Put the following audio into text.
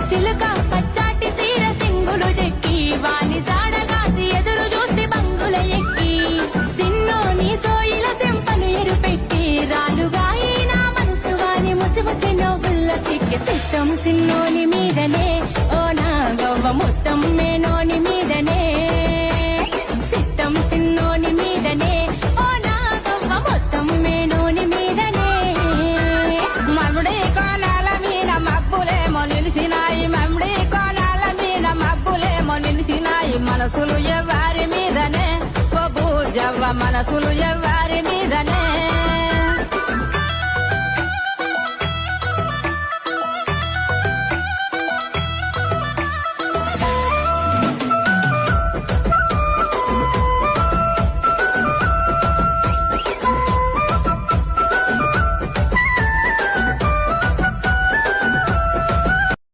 సిలుక పచ్చాటి సీర సింగులు చెక్కి వాని జాడగాసి ఎదురు చూసి బంగుల ఎక్కి సిన్నోని సోయిల తెంపను ఎరుపెక్కి రాలుగాయి నా మనసు వాని ముసిముసి నవ్వుల్ల సిక్కి సిట్టం సిన్నోని మీదనే ఓ నా గవ్వ మొత్తం మేనోని మీదనే సిట్టం సిన్నోని మీదనే ఓ నా గవ్వ మొత్తం మేనోని మీదనే మమ్ముడి కోణాల మీద మబ్బులేమో నిలిసినాయి మమ్ముడి కోణాల మీద మబ్బులేమో నిలిసినాయి మనసులు ఎవరి మీదనే ఓ భూజవ్వ మనసులు